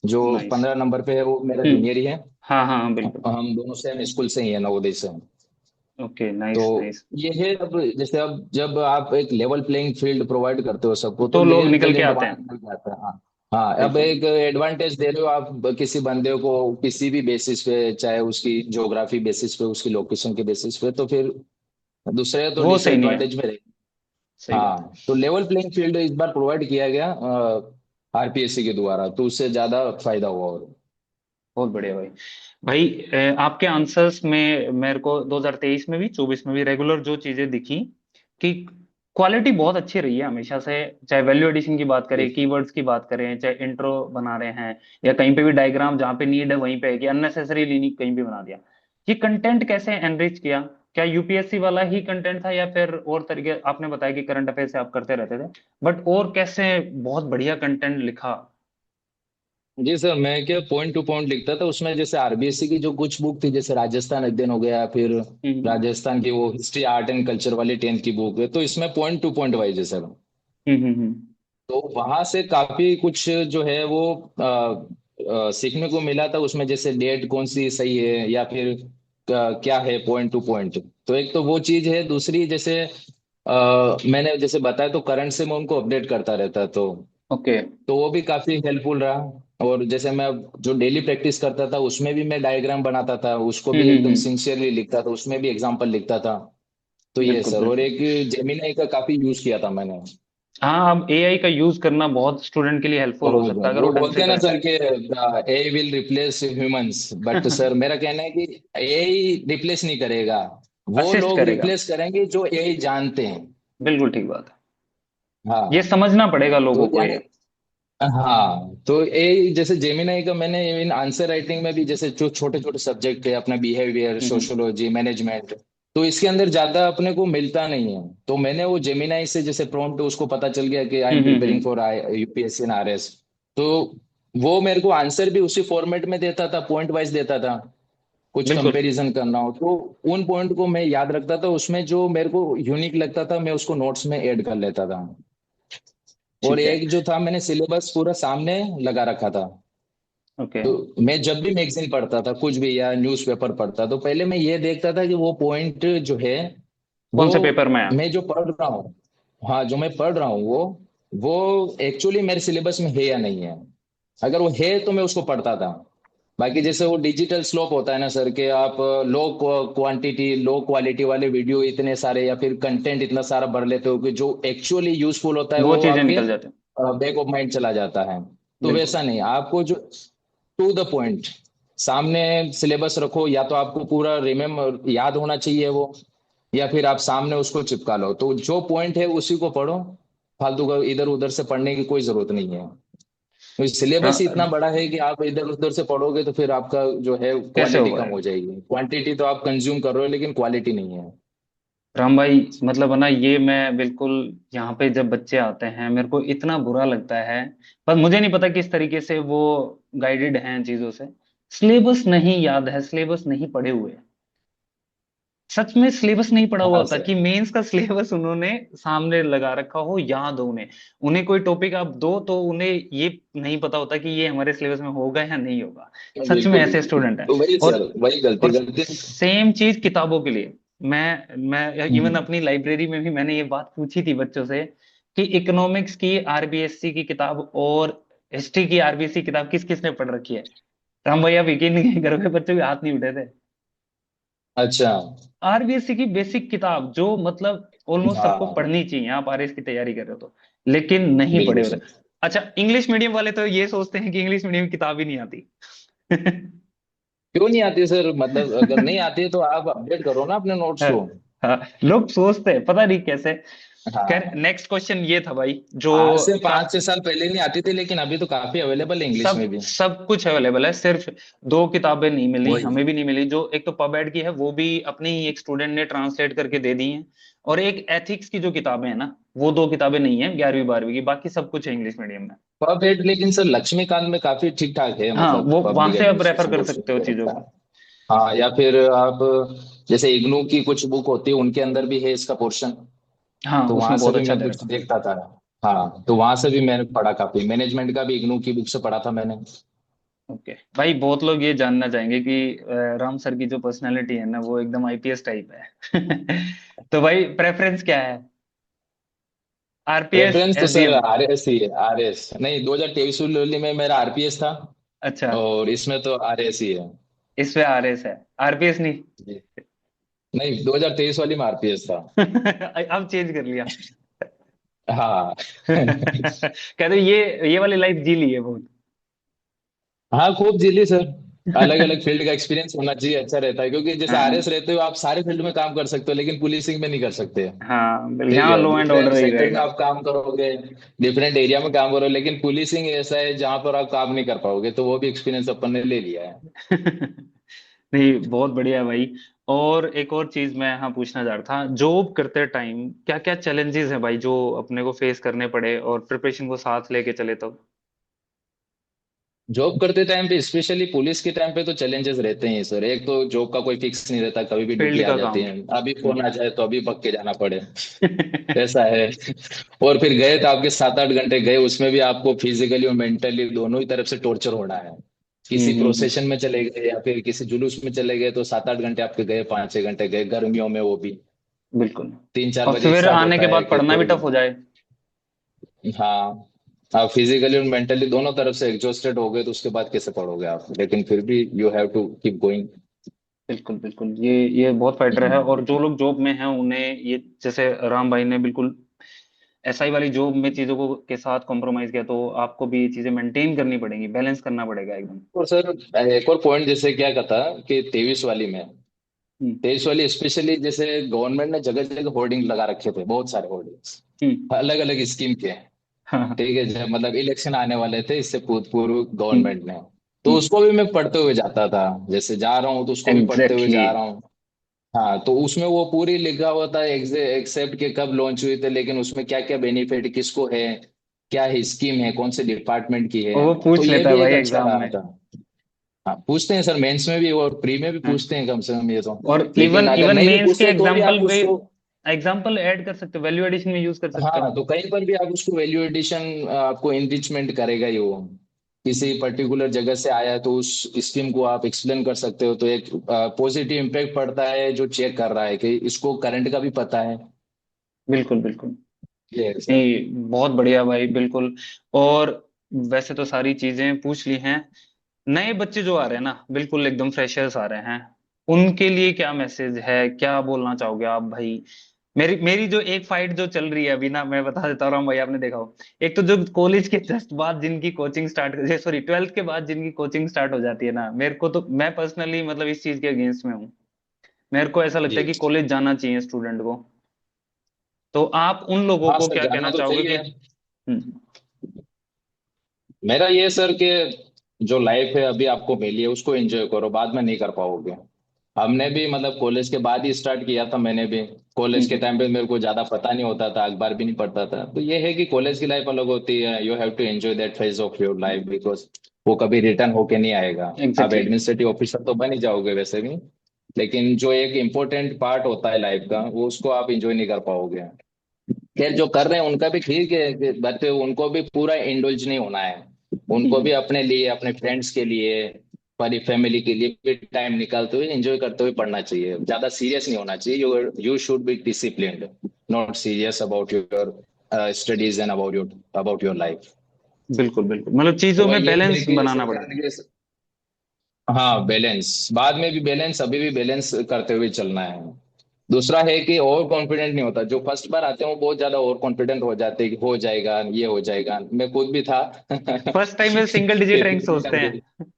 जो नाइस। 15 नंबर पे है वो मेरा हम्म। जूनियर ही है। हाँ हाँ हाँ, बिल्कुल। हम दोनों सेम स्कूल से ही है, नवोदय से। ओके, तो नाइस नाइस। ये है। अब जैसे अब जब आप एक लेवल प्लेइंग फील्ड प्रोवाइड करते हो सबको, तो तो लोग रियल निकल के टैलेंट आते वहां हैं। निकल के आता है। हाँ। हाँ, अब बिल्कुल। एक एडवांटेज दे रहे हो आप किसी बंदे को, किसी भी बेसिस पे, चाहे उसकी ज्योग्राफी बेसिस पे, उसकी लोकेशन के बेसिस पे, तो फिर दूसरे तो वो सही नहीं है। डिसएडवांटेज में रहे। सही बात है। हाँ, तो लेवल प्लेइंग फील्ड इस बार प्रोवाइड किया गया आरपीएससी के द्वारा, तो उससे ज्यादा फायदा हुआ। और बहुत बढ़िया भाई। भाई, आपके आंसर्स में मेरे को 2023 में भी 24 में भी रेगुलर जो चीजें दिखी कि क्वालिटी बहुत अच्छी रही है हमेशा से। चाहे वैल्यू एडिशन की बात करें, कीवर्ड्स की बात करें, चाहे इंट्रो बना रहे हैं, या कहीं पे भी डायग्राम जहाँ पे नीड है वहीं पे है, कि अननेसेसरीली नहीं कहीं भी बना दिया। ये कंटेंट कैसे एनरिच किया? क्या यूपीएससी वाला ही कंटेंट था, या फिर और तरीके? आपने बताया कि करंट अफेयर से आप करते रहते थे, बट और कैसे बहुत बढ़िया कंटेंट लिखा? जी सर, मैं क्या पॉइंट टू पॉइंट लिखता था उसमें। जैसे आरबीएससी की जो कुछ बुक थी, जैसे राजस्थान अध्ययन हो गया, फिर हम्म राजस्थान की वो हिस्ट्री आर्ट एंड कल्चर वाली 10th की बुक है, तो इसमें पॉइंट टू पॉइंट वाइज है सर। हम्म। तो वहां से काफी कुछ जो है वो सीखने को मिला था उसमें। जैसे डेट कौन सी सही है, या फिर क्या है पॉइंट टू पॉइंट। तो एक तो वो चीज है। दूसरी जैसे मैंने जैसे बताया, तो करंट से मैं उनको अपडेट करता रहता। ओके। तो वो भी काफी हेल्पफुल रहा। और जैसे मैं जो डेली प्रैक्टिस करता था उसमें भी मैं डायग्राम बनाता था, उसको भी एकदम हम्म। सिंसियरली लिखता था, उसमें भी एग्जांपल लिखता था। तो ये बिल्कुल सर। और बिल्कुल। एक जेमिनाई का काफी यूज किया था मैंने। हाँ, अब एआई का यूज करना बहुत स्टूडेंट के लिए हेल्पफुल हो और सकता है अगर वो वो ढंग बोलते से हैं ना करे। सर कि AI will replace humans, but sir मेरा कहना है कि एआई रिप्लेस नहीं करेगा। वो असिस्ट लोग करेगा। रिप्लेस करेंगे जो एआई जानते हैं। बिल्कुल ठीक बात है। ये हाँ। समझना पड़ेगा तो लोगों को यानी ये। हाँ, तो ए जैसे जेमिनाई का मैंने इन आंसर राइटिंग में भी, जैसे जो छोटे छोटे सब्जेक्ट है अपना, बिहेवियर, हम्म। सोशियोलॉजी, मैनेजमेंट, तो इसके अंदर ज्यादा अपने को मिलता नहीं है। तो मैंने वो जेमिनाई से जैसे प्रॉम्प्ट उसको पता चल गया कि I am preparing hmm. For I UPSC and RS. तो वो मेरे को आंसर भी उसी फॉर्मेट में देता था, पॉइंट वाइज देता था। कुछ बिल्कुल। कंपैरिजन करना हो तो उन पॉइंट को मैं याद रखता था, उसमें जो मेरे को यूनिक लगता था मैं उसको नोट्स में ऐड कर लेता था। और ठीक है। एक जो था, मैंने सिलेबस पूरा सामने लगा रखा था। ओके। तो मैं जब भी मैगजीन पढ़ता था कुछ भी, या न्यूज़पेपर पढ़ता, तो पहले मैं ये देखता था कि वो पॉइंट जो है वो कौन से पेपर में है? मैं जो पढ़ रहा हूँ, हाँ जो मैं पढ़ रहा हूँ वो एक्चुअली मेरे सिलेबस में है या नहीं है। अगर वो है तो मैं उसको पढ़ता था। बाकी जैसे वो डिजिटल स्लोप होता है ना सर, कि आप लो क्वांटिटी लो क्वालिटी वाले वीडियो इतने सारे या फिर कंटेंट इतना सारा भर लेते हो कि जो एक्चुअली यूजफुल होता है वो वो चीजें आपके निकल जाते हैं। बैक ऑफ माइंड चला जाता है। तो बिल्कुल। वैसा नहीं, आपको जो टू द पॉइंट सामने सिलेबस रखो, या तो आपको पूरा रिमेम्बर याद होना चाहिए वो, या फिर आप सामने उसको चिपका लो। तो जो पॉइंट है उसी को पढ़ो, फालतू का इधर उधर से पढ़ने की कोई जरूरत नहीं है। तो सिलेबस ही इतना रा- बड़ा है कि आप इधर उधर से पढ़ोगे तो फिर आपका जो है कैसे क्वालिटी होगा कम यार? हो जाएगी। क्वांटिटी तो आप कंज्यूम कर रहे हो लेकिन क्वालिटी नहीं है। राम भाई, मतलब है ना, ये मैं बिल्कुल, यहाँ पे जब बच्चे आते हैं मेरे को इतना बुरा लगता है। पर मुझे नहीं पता किस तरीके से वो गाइडेड हैं चीजों से। सिलेबस नहीं याद है, सिलेबस नहीं पढ़े हुए। सच में सिलेबस नहीं पढ़ा हुआ हाँ होता, सर। कि मेंस का सिलेबस उन्होंने सामने लगा रखा हो, याद हो उन्हें। उन्हें कोई टॉपिक आप दो तो उन्हें ये नहीं पता होता कि ये हमारे सिलेबस में होगा या नहीं होगा। सच में बिल्कुल ऐसे बिल्कुल, स्टूडेंट हैं। तो वही और सर, वही गलती और गलती। सेम चीज किताबों के लिए। मैं इवन हम्म। अपनी लाइब्रेरी में भी मैंने ये बात पूछी थी बच्चों से, कि इकोनॉमिक्स की आरबीएससी की किताब और हिस्ट्री की आरबीएससी किताब किस किस ने पढ़ रखी है। राम भाई आप यकीन नहीं करेंगे, घर पे बच्चों के हाथ नहीं उठे थे। अच्छा। आरबीएससी की बेसिक किताब जो मतलब ऑलमोस्ट सबको हाँ पढ़नी चाहिए, आप आरएस की तैयारी कर रहे हो तो, लेकिन नहीं पढ़े बिल्कुल होते। सर। अच्छा, इंग्लिश मीडियम वाले तो ये सोचते हैं कि इंग्लिश मीडियम की किताब ही नहीं आती। क्यों नहीं आती सर? मतलब अगर नहीं आती है तो आप अपडेट करो ना अपने नोट्स हाँ, को। हाँ, लोग सोचते हैं पता नहीं कैसे। खैर हाँ, नेक्स्ट क्वेश्चन ये था भाई जो आज से का 5 6 साल पहले नहीं आती थी, लेकिन अभी तो काफी अवेलेबल है इंग्लिश में सब भी। सब कुछ अवेलेबल है, सिर्फ दो किताबें नहीं मिली, वही। हमें भी नहीं मिली। जो एक तो पबएड की है वो भी अपने ही एक स्टूडेंट ने ट्रांसलेट करके दे दी है, और एक एथिक्स की जो किताबें हैं ना, वो दो किताबें नहीं है 11वीं 12वीं की, बाकी सब कुछ है इंग्लिश मीडियम में। पब एड लेकिन सर लक्ष्मीकांत में काफी ठीक ठाक है, हाँ, मतलब वो वहां पब्लिक से आप रेफर एडमिनिस्ट्रेशन कर कोर्स सकते हो मुझे चीजों लगता को। है। हाँ, या फिर आप जैसे इग्नू की कुछ बुक होती है उनके अंदर भी है इसका पोर्शन। हाँ, तो वहां उसमें से बहुत भी अच्छा मैं दे कुछ रखा। देखता था। हाँ, तो वहां से भी मैंने पढ़ा, काफी मैनेजमेंट का भी इग्नू की बुक से पढ़ा था मैंने। ओके भाई, बहुत लोग ये जानना चाहेंगे कि राम सर की जो पर्सनालिटी है ना, वो एकदम आईपीएस टाइप है। तो भाई प्रेफरेंस क्या है, आरपीएस रेफरेंस तो सर एसडीएम? आरएस ही है, आरएस नहीं, 2023 में मेरा आरपीएस था। अच्छा, और इसमें तो आरएस ही है। इस पे आरएस है, आरपीएस नहीं? जी। नहीं, 2023 वाली में आरपीएस था। अब चेंज कर लिया। हाँ। कहते ये वाली लाइफ जी ली है बहुत। हाँ, खूब जिली सर। अलग अलग फील्ड का एक्सपीरियंस होना चाहिए, अच्छा रहता है, क्योंकि जैसे हाँ, आरएस रहते हो आप सारे फील्ड में काम कर सकते हो, लेकिन पुलिसिंग में नहीं कर सकते। हाँ बिल्कुल, ठीक यहाँ है, law and different order he sector में रहेगा। आप काम करोगे, डिफरेंट एरिया में काम करोगे, लेकिन पुलिसिंग ऐसा है जहां पर आप काम नहीं कर पाओगे, तो वो भी एक्सपीरियंस अपन ने ले लिया है। नहीं, बहुत बढ़िया भाई। और एक और चीज मैं यहाँ पूछना चाह रहा था, जॉब करते टाइम क्या क्या चैलेंजेस हैं भाई जो अपने को फेस करने पड़े, और प्रिपरेशन को साथ लेके चले तब? जॉब करते टाइम पे, स्पेशली पुलिस के टाइम पे, तो चैलेंजेस रहते हैं सर। एक तो जॉब का कोई फिक्स नहीं रहता, कभी भी ड्यूटी फील्ड आ का जाती काम। है, अभी फोन आ जाए तो अभी पक के जाना पड़े, ऐसा है। और फिर गए तो आपके 7 8 घंटे गए, उसमें भी आपको फिजिकली और मेंटली दोनों ही तरफ से टॉर्चर होना है। किसी प्रोसेशन में चले गए या फिर किसी जुलूस में चले गए तो 7 8 घंटे आपके गए, 5 6 घंटे गए, गर्मियों में वो भी बिल्कुल। 3 4 बजे और फिर स्टार्ट आने होता के है बाद कि पढ़ना भी कोई। टफ हो जाए। हाँ, आप फिजिकली और मेंटली दोनों तरफ से एग्जॉस्टेड हो गए तो उसके बाद कैसे पढ़ोगे आप? लेकिन फिर भी you have to keep going. बिल्कुल बिल्कुल, ये बहुत फाइटर है, और जो लोग जॉब में हैं उन्हें ये, जैसे राम भाई ने बिल्कुल एसआई वाली जॉब में चीजों को के साथ कॉम्प्रोमाइज किया, तो आपको भी ये चीजें मेंटेन करनी पड़ेंगी, बैलेंस करना पड़ेगा एकदम। और सर एक और पॉइंट जैसे क्या कहता कि 23 वाली में, हम्म, 23 वाली स्पेशली, जैसे गवर्नमेंट ने जगह जगह होर्डिंग लगा रखे थे, बहुत सारे होर्डिंग्स हम्म, अलग अलग स्कीम के। हाँ, हाँ, ठीक है, जब मतलब इलेक्शन आने वाले थे इससे पूर्व हम्म, गवर्नमेंट ने, तो उसको भी मैं पढ़ते हुए जाता था। जैसे जा रहा हूँ तो उसको भी पढ़ते हुए एग्जैक्टली। जा रहा हूँ। हाँ, तो उसमें वो पूरी लिखा हुआ था एक्सेप्ट के कब लॉन्च हुए थे, लेकिन उसमें क्या क्या बेनिफिट किसको है, क्या है स्कीम है, कौन से डिपार्टमेंट की है। वो तो पूछ ये लेता है भी भाई एक अच्छा एग्जाम रहा में। था। हाँ, पूछते हैं सर, मेंस में भी और प्री में भी हाँ, पूछते हैं कम से कम ये तो। और लेकिन इवन अगर इवन नहीं भी मेंस के पूछते तो भी एग्जाम्पल आप भी, उसको। एग्जाम्पल ऐड कर सकते हो, वैल्यू एडिशन में यूज कर सकते हाँ, हो। तो कहीं पर भी आप उसको वैल्यू एडिशन आपको इनरिचमेंट करेगा ही वो। किसी पर्टिकुलर जगह से आया है तो उस स्कीम को आप एक्सप्लेन कर सकते हो, तो एक पॉजिटिव इम्पैक्ट पड़ता है जो चेक कर रहा है कि इसको करंट का भी पता है। बिल्कुल बिल्कुल। ये है सर। नहीं, बहुत बढ़िया भाई, बिल्कुल। और वैसे तो सारी चीजें पूछ ली हैं। नए बच्चे जो आ रहे हैं ना, बिल्कुल एकदम फ्रेशर्स आ रहे हैं, उनके लिए क्या मैसेज है, क्या बोलना चाहोगे आप भाई? मेरी मेरी जो एक फाइट जो चल रही है अभी ना, मैं बता देता हूँ भाई, आपने देखा हो, एक तो जो कॉलेज के जस्ट बाद जिनकी कोचिंग स्टार्ट, सॉरी 12th के बाद जिनकी कोचिंग स्टार्ट हो जाती है ना, मेरे को तो, मैं पर्सनली मतलब इस चीज के अगेंस्ट में हूँ। मेरे को ऐसा लगता है जी। कि कॉलेज जाना चाहिए स्टूडेंट को। तो आप उन लोगों हाँ को सर, क्या जाना कहना तो चाहोगे कि? चाहिए। हम्म, मेरा ये सर कि जो लाइफ है अभी आपको मिली है उसको एंजॉय करो, बाद में नहीं कर पाओगे। हमने भी मतलब कॉलेज के बाद ही स्टार्ट किया था, मैंने भी। कॉलेज के हम्म, टाइम पे मेरे को ज्यादा पता नहीं होता था, अखबार भी नहीं पढ़ता था, तो ये है कि कॉलेज की लाइफ अलग होती है। You have to enjoy that phase of your life, because वो कभी रिटर्न होके नहीं आएगा। आप एग्जैक्टली। एडमिनिस्ट्रेटिव ऑफिसर तो बन ही जाओगे वैसे भी, लेकिन जो एक इम्पोर्टेंट पार्ट होता है लाइफ का, वो उसको आप इंजॉय नहीं कर पाओगे। खैर, जो कर रहे हैं उनका भी ठीक है बट उनको भी पूरा इंडल्ज नहीं होना है। उनको भी अपने लिए, अपने फ्रेंड्स के लिए, पूरी फैमिली के लिए भी टाइम निकालते हुए, एंजॉय करते हुए पढ़ना चाहिए। ज्यादा सीरियस नहीं होना चाहिए। You should be disciplined, not serious about your studies and about your life. बिल्कुल बिल्कुल, मतलब तो चीजों में वही ये है बैलेंस कि बनाना सरकार पड़ेगा। ने हाँ, बैलेंस बाद में भी बैलेंस, अभी भी बैलेंस करते हुए चलना है। दूसरा है कि ओवर कॉन्फिडेंट नहीं होता। जो फर्स्ट बार आते हैं वो बहुत ज्यादा ओवर कॉन्फिडेंट हो जाते हैं कि हो जाएगा, ये हो जाएगा। मैं खुद भी था। फर्स्ट टाइम में सिंगल डिजिट रैंक पेपर सोचते निकाल हैं।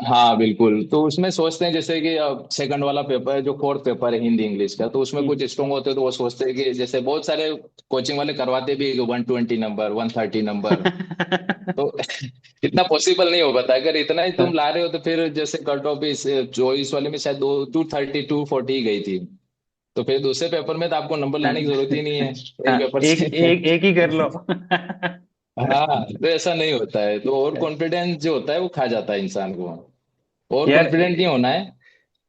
हाँ बिल्कुल। तो उसमें सोचते हैं जैसे कि अब सेकंड वाला पेपर है, जो फोर्थ पेपर है हिंदी इंग्लिश का, तो उसमें कुछ हम्म। स्ट्रॉन्ग होते हैं तो वो सोचते हैं कि जैसे बहुत सारे कोचिंग वाले करवाते भी 120 नंबर, 130 नंबर। तो इतना पॉसिबल नहीं हो पाता। अगर इतना ही तुम ला रहे हो तो फिर जैसे कट ऑफ इस 24 वाले में शायद 230 240 गई थी, तो फिर दूसरे पेपर में तो आपको नंबर लाने की जरूरत ही नहीं है एक पेपर एक से। एक एक ही कर लो। हाँ, तो ऐसा नहीं होता है। तो ओवर कॉन्फिडेंस जो होता है वो खा जाता है इंसान को। ओवर यार कॉन्फिडेंट नहीं होना है।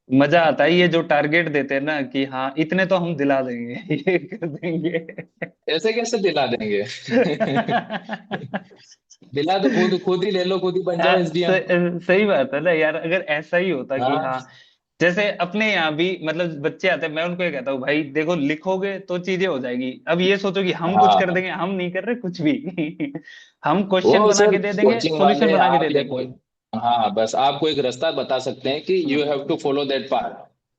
मजा आता है ये जो टारगेट देते हैं ना कि हाँ इतने तो हम दिला देंगे। ये कर देंगे। ऐसे कैसे दिला देंगे? दिला तो खुद खुद ही ले लो, खुद ही बन जाओ एसडीएम। सही बात है ना यार, अगर ऐसा ही होता कि हाँ हाँ जैसे अपने यहाँ भी मतलब बच्चे आते हैं, मैं उनको ये कहता हूँ भाई देखो लिखोगे तो चीजें हो जाएगी। अब ये सोचो कि हम कुछ कर हाँ, देंगे, हम नहीं कर रहे कुछ भी। हम क्वेश्चन वो बना सर के दे देंगे, कोचिंग सॉल्यूशन वाले बना के दे आप या देंगे। कोई, हाँ बस आपको एक रास्ता बता सकते हैं कि यू हाँ have to follow that path.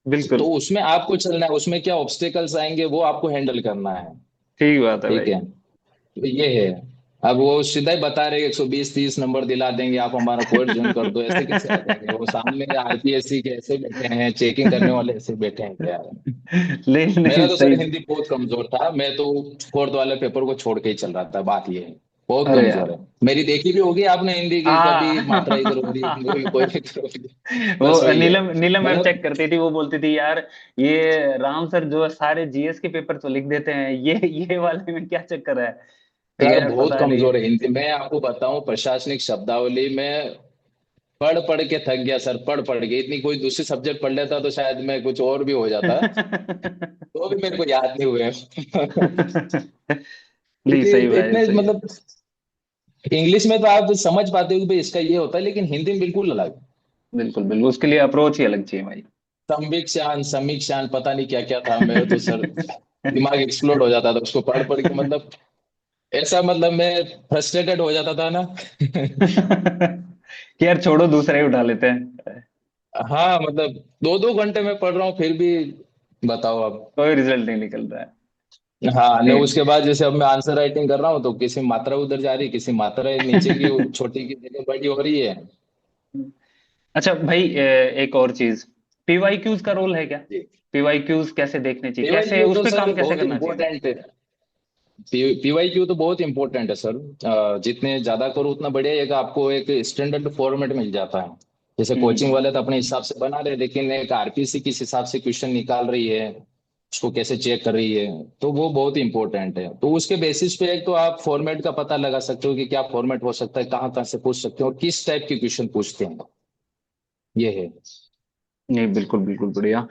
बिल्कुल। तो उसमें आपको चलना है, उसमें क्या ऑब्स्टेकल्स आएंगे वो आपको हैंडल करना है। ठीक बात है ठीक भाई। है, तो ये है। अब वो सीधा ही बता रहे 120 30 नंबर दिला देंगे, आप हमारा कोर्स ज्वाइन कर दो, ऐसे कैसे आ जाएंगे? वो सामने आरपीएससी के ऐसे बैठे हैं, चेकिंग करने वाले ऐसे बैठे हैं क्या? नहीं नहीं मेरा तो सर सही। हिंदी बहुत कमजोर था, मैं तो फोर्थ वाले पेपर को छोड़ के ही चल रहा था। बात ये है, बहुत अरे कमजोर यार। है। मेरी देखी भी होगी आपने हिंदी की, कभी मात्रा इधर हो रही है हिंदी में, कोई इधर हो रही है। वो बस वही है नीलम नीलम मैम चेक मतलब। करती थी, वो बोलती थी यार ये राम सर जो है सारे जीएस के पेपर तो लिख देते हैं, ये वाले में क्या चक्कर है। तो सर यार बहुत पता नहीं। कमजोर है हिंदी। मैं आपको बताऊं, प्रशासनिक शब्दावली में पढ़ पढ़ के थक गया सर, पढ़ पढ़ के। इतनी कोई दूसरी सब्जेक्ट पढ़ लेता तो शायद मैं कुछ और भी हो जाता, तो भी मेरे को याद नहीं हुए। नहीं क्योंकि सही भाई इतने सही है। मतलब इंग्लिश में तो आप समझ पाते हो कि भाई इसका ये होता है, लेकिन हिंदी में बिल्कुल अलग। बिल्कुल बिल्कुल, उसके लिए अप्रोच ही अलग चाहिए भाई। संविक्षान समीक्षान पता नहीं क्या क्या था, मेरे तो सर दिमाग एक्सप्लोड हो जाता था उसको पढ़ पढ़ के। मतलब ऐसा, मतलब मैं फ्रस्ट्रेटेड हो जाता था ना। कि यार छोड़ो दूसरा ही उठा लेते हैं। हाँ मतलब 2 2 घंटे में पढ़ रहा हूँ फिर भी, बताओ आप। कोई रिजल्ट नहीं निकल रहा है। हाँ ने नहीं। उसके बाद जैसे अब मैं आंसर राइटिंग कर रहा हूँ तो किसी मात्रा उधर जा रही है, किसी मात्रा नीचे की छोटी की जगह बड़ी हो रही है। अच्छा भाई एक और चीज, पीवाईक्यूज का रोल है क्या? जी। पीवाईक्यूज कैसे देखने चाहिए, कैसे पीवाईक्यू उस तो पे सर काम कैसे बहुत करना चाहिए? इंपॉर्टेंट है। पीवाईक्यू तो बहुत इंपॉर्टेंट है सर। जितने ज्यादा करो उतना बढ़िया है कि आपको एक स्टैंडर्ड फॉर्मेट मिल जाता है। जैसे कोचिंग हम्म। वाले तो अपने हिसाब से बना रहे हैं, लेकिन एक आरपीसी किस हिसाब से क्वेश्चन निकाल रही है, उसको कैसे चेक कर रही है, तो वो बहुत इंपॉर्टेंट है। तो उसके बेसिस पे एक तो आप फॉर्मेट का पता लगा सकते हो कि क्या फॉर्मेट हो सकता है, कहाँ कहाँ से पूछ सकते हो और किस टाइप के क्वेश्चन पूछते हैं। ये है। नहीं बिल्कुल बिल्कुल बढ़िया।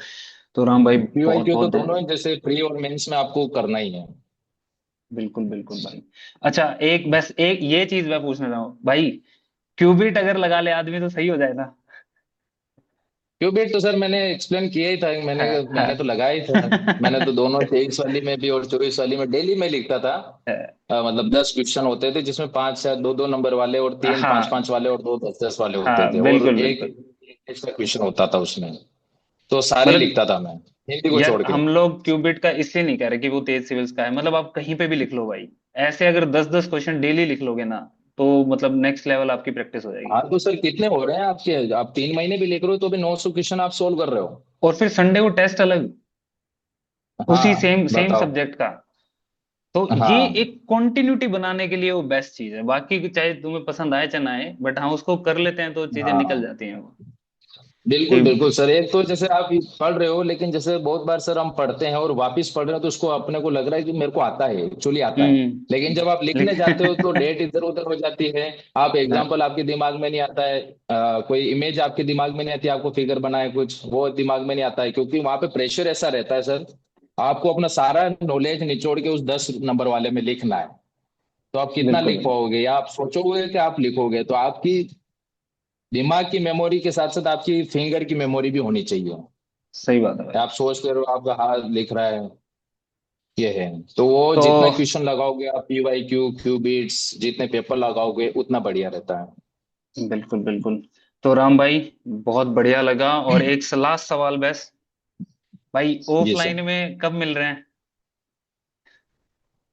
तो राम भाई बहुत पीवाईक्यू तो बहुत दोनों ही जैसे प्री और मेंस में आपको करना ही है। बिल्कुल बिल्कुल भाई। अच्छा एक बस एक ये चीज मैं पूछना चाहूँ भाई, क्यूबिट अगर लगा ले आदमी तो सही हो जाए ना? क्यूबिट तो सर मैंने एक्सप्लेन किया ही था, मैंने हाँ मैंने तो हाँ। लगाया ही था। मैंने तो दोनों 23 वाली में भी और 24 वाली में डेली में लिखता था। मतलब 10 क्वेश्चन होते थे जिसमें 5 शायद 2 2 नंबर वाले, और 3 5 5 हाँ वाले, और 2 10 10 वाले होते हाँ थे, और बिल्कुल एक बिल्कुल। इंग्लिश का क्वेश्चन होता था उसमें। तो सारे मतलब लिखता था मैं, हिंदी को यार छोड़ के। हम लोग क्यूबिट का इसलिए नहीं कह रहे कि वो तेज सिविल्स का है, मतलब आप कहीं पे भी लिख लो भाई। ऐसे अगर 10 10 क्वेश्चन डेली लिख लोगे ना, तो मतलब नेक्स्ट लेवल आपकी प्रैक्टिस हो जाएगी। हाँ तो सर कितने हो रहे हैं आपके? आप 3 महीने भी लिख रहे हो तो भी 900 क्वेश्चन आप सोल्व कर रहे हो। और फिर संडे को टेस्ट अलग, उसी हाँ सेम सेम बताओ। सब्जेक्ट का। तो ये हाँ एक कॉन्टिन्यूटी बनाने के लिए वो बेस्ट चीज है, बाकी चाहे तुम्हें पसंद आए चाहे ना आए, बट हाँ उसको कर लेते हैं तो चीजें निकल हाँ जाती हैं वो। बिल्कुल कि बिल्कुल सर। एक तो जैसे आप पढ़ रहे हो, लेकिन जैसे बहुत बार सर हम पढ़ते हैं और वापस पढ़ रहे हैं तो उसको अपने को लग रहा है कि मेरे को आता है, एक्चुअली आता है। लेकिन जब आप लिखने जाते हो तो डेट इधर उधर हो जाती है। आप हाँ एग्जाम्पल आपके दिमाग में नहीं आता है, कोई इमेज आपके दिमाग में नहीं आती, आपको फिगर बनाए कुछ वो दिमाग में नहीं आता है, क्योंकि वहां पे प्रेशर ऐसा रहता है सर। आपको अपना सारा नॉलेज निचोड़ के उस 10 नंबर वाले में लिखना है। तो आप कितना बिल्कुल लिख बिल्कुल। पाओगे, या आप सोचोगे कि आप लिखोगे? तो आपकी दिमाग की मेमोरी के साथ साथ आपकी फिंगर की मेमोरी भी होनी चाहिए। सही बात है भाई। आप सोच कर आपका हाथ लिख रहा है, ये है। तो वो तो जितना क्वेश्चन लगाओगे आप, पीवाईक्यू क्यू बीट्स जितने पेपर लगाओगे उतना बढ़िया रहता है। बिल्कुल बिल्कुल। तो राम भाई, बहुत बढ़िया लगा। और एक लास्ट सवाल बस भाई, जी सर। ऑफलाइन में कब मिल रहे हैं?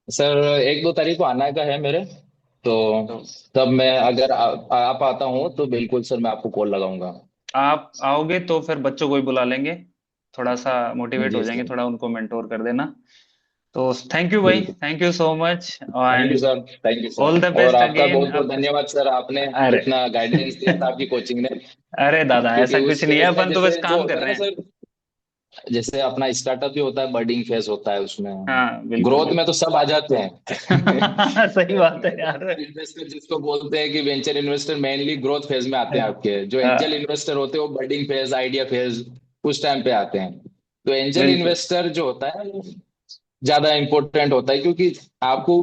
सर 1-2 तारीख को आना का है मेरे, तो तो तब मैं अगर आ पाता हूँ तो बिल्कुल सर मैं आपको कॉल लगाऊंगा। आप आओगे तो फिर बच्चों को ही बुला लेंगे, थोड़ा सा मोटिवेट हो जी जाएंगे, सर। थोड़ा उनको मेंटोर कर देना। तो थैंक यू भाई, बिल्कुल। Thank you so much thank you and sir, thank you all the sir, और बेस्ट आपका अगेन बहुत बहुत अब। धन्यवाद सर, आपने अरे इतना गाइडेंस दिया था आपकी कोचिंग ने। अरे दादा, क्योंकि ऐसा उस कुछ नहीं है, फेज में अपन तो बस जैसे जो काम कर होता है रहे ना हैं। सर, जैसे अपना स्टार्टअप जो होता है बर्डिंग फेज होता है उसमें, हाँ बिल्कुल ग्रोथ में तो बिल्कुल। सब आ जाते हैं। सही बात है यार। इन्वेस्टर जिसको बोलते हैं कि venture investor mainly growth phase में आते हैं आपके, जो एंजल हाँ, इन्वेस्टर होते हैं वो बर्डिंग फेज आइडिया फेज उस टाइम पे आते हैं। तो एंजल बिल्कुल इन्वेस्टर जो होता है वो ज्यादा इंपॉर्टेंट होता है, क्योंकि आपको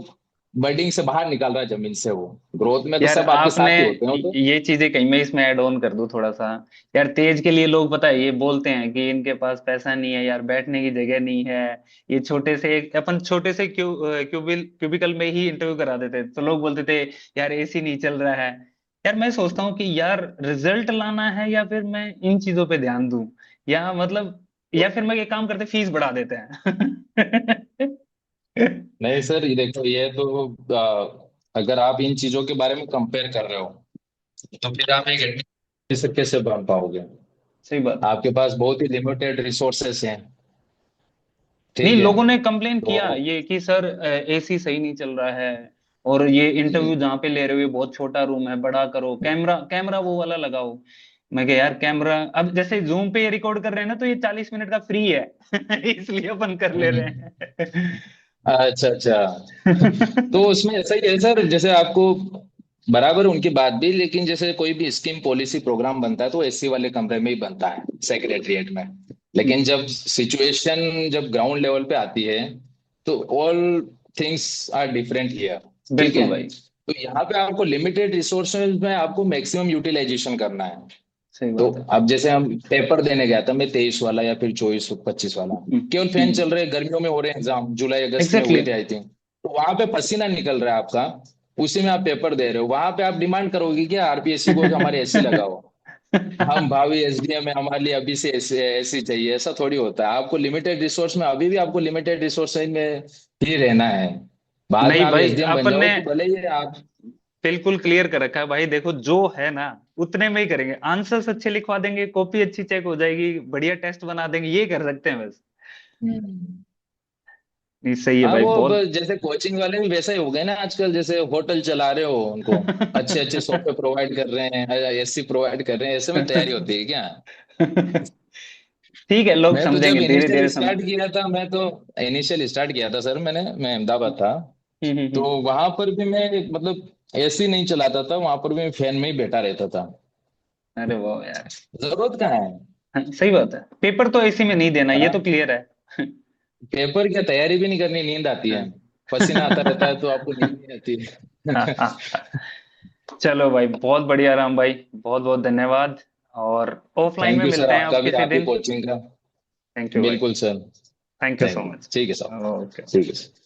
बर्डिंग से बाहर निकाल रहा है जमीन से, वो ग्रोथ में तो यार, सब आपके आपने साथ ही होते हैं वो तो। ये चीजें कहीं, मैं इसमें ऐड ऑन कर दूं थोड़ा सा। यार तेज के लिए लोग पता है ये बोलते हैं कि इनके पास पैसा नहीं है यार, बैठने की जगह नहीं है। ये छोटे से अपन छोटे से क्यूबिकल में ही इंटरव्यू करा देते, तो लोग बोलते थे यार एसी नहीं चल रहा है। यार मैं सोचता हूँ कि यार रिजल्ट लाना है या फिर मैं इन चीजों पे ध्यान दूं, या मतलब, या फिर मैं ये काम करते फीस बढ़ा देते हैं। नहीं सर, ये देखो, ये तो अगर आप इन चीजों के बारे में कंपेयर कर रहे हो तो फिर आप एक एडमिशन कैसे बन पाओगे? सही बात है। आपके पास बहुत ही लिमिटेड रिसोर्सेस हैं। नहीं, ठीक है। लोगों ने कंप्लेन तो किया ये कि सर एसी सही नहीं चल रहा है, और ये इंटरव्यू जहाँ पे ले रहे हो ये बहुत छोटा रूम है, बड़ा करो, कैमरा कैमरा वो वाला लगाओ। मैं कह यार कैमरा, अब जैसे जूम पे ये रिकॉर्ड कर रहे हैं ना, तो ये 40 मिनट का फ्री है। इसलिए अपन कर ले रहे हम्म, हैं। अच्छा अच्छा। तो उसमें ऐसा ही है सर, जैसे आपको बराबर उनकी बात भी, लेकिन जैसे कोई भी स्कीम पॉलिसी प्रोग्राम बनता है तो एसी वाले कमरे में ही बनता है, सेक्रेटरीट में। लेकिन जब सिचुएशन जब ग्राउंड लेवल पे आती है तो all things are different here. ठीक बिल्कुल है। भाई। तो यहाँ पे आपको लिमिटेड रिसोर्सेज में आपको मैक्सिमम यूटिलाइजेशन करना है। सही तो बात है। अब जैसे हम पेपर देने गया था मैं, 23 वाला या फिर 24-25 वाला, केवल फैन चल रहे, गर्मियों में हो रहे हैं एग्जाम, जुलाई अगस्त में एग्जैक्टली हुए थे exactly. I think. तो वहां पे पसीना निकल रहा है आपका, उसी में आप पेपर दे रहे हो, वहां पे आप डिमांड करोगे क्या आरपीएससी को कि हमारे एसी लगाओ? हम भावी एसडीएम में, हमारे लिए अभी से एसी एसी चाहिए, ऐसा थोड़ी होता है। आपको लिमिटेड रिसोर्स में, अभी भी आपको लिमिटेड रिसोर्स में ही रहना है। बाद में नहीं आप भाई, एसडीएम बन अपन जाओ ने तो भले ही आप। बिल्कुल क्लियर कर रखा है भाई, देखो जो है ना उतने में ही करेंगे, आंसर्स अच्छे लिखवा देंगे, कॉपी अच्छी चेक हो जाएगी, बढ़िया टेस्ट बना देंगे, ये कर सकते हैं बस। हम्म। नहीं सही है हाँ, भाई, वो अब बहुत। जैसे कोचिंग वाले भी वैसे ही हो गए ना आजकल, जैसे होटल चला रहे हो उनको, अच्छे अच्छे सोफे प्रोवाइड कर रहे हैं, एसी प्रोवाइड कर रहे हैं, ऐसे में तैयारी होती है क्या? ठीक है, लोग मैं तो जब समझेंगे, धीरे इनिशियल धीरे समझ। स्टार्ट किया था, इनिशियल स्टार्ट किया था सर मैंने, मैं अहमदाबाद था। तो हम्म। वहां पर भी मैं मतलब एसी नहीं चलाता था, वहां पर भी मैं फैन में ही बैठा रहता था। अरे वाह यार। जरूरत कहाँ है? हाँ, सही बात है, पेपर तो एसी में नहीं देना, ये तो हाँ, क्लियर है। पेपर क्या, तैयारी भी नहीं करनी, नींद आती है। पसीना आता रहता है तो आपको नींद नहीं आती हाँ है। हाँ हाँ। चलो भाई, बहुत बढ़िया राम भाई, बहुत बहुत धन्यवाद। और ऑफलाइन में थैंक यू सर, मिलते हैं आपका अब भी, किसी आपकी दिन। कोचिंग का। थैंक यू भाई। बिल्कुल sir. Thank you so thank you, much. ठीक है सर। ओके। ठीक है सर।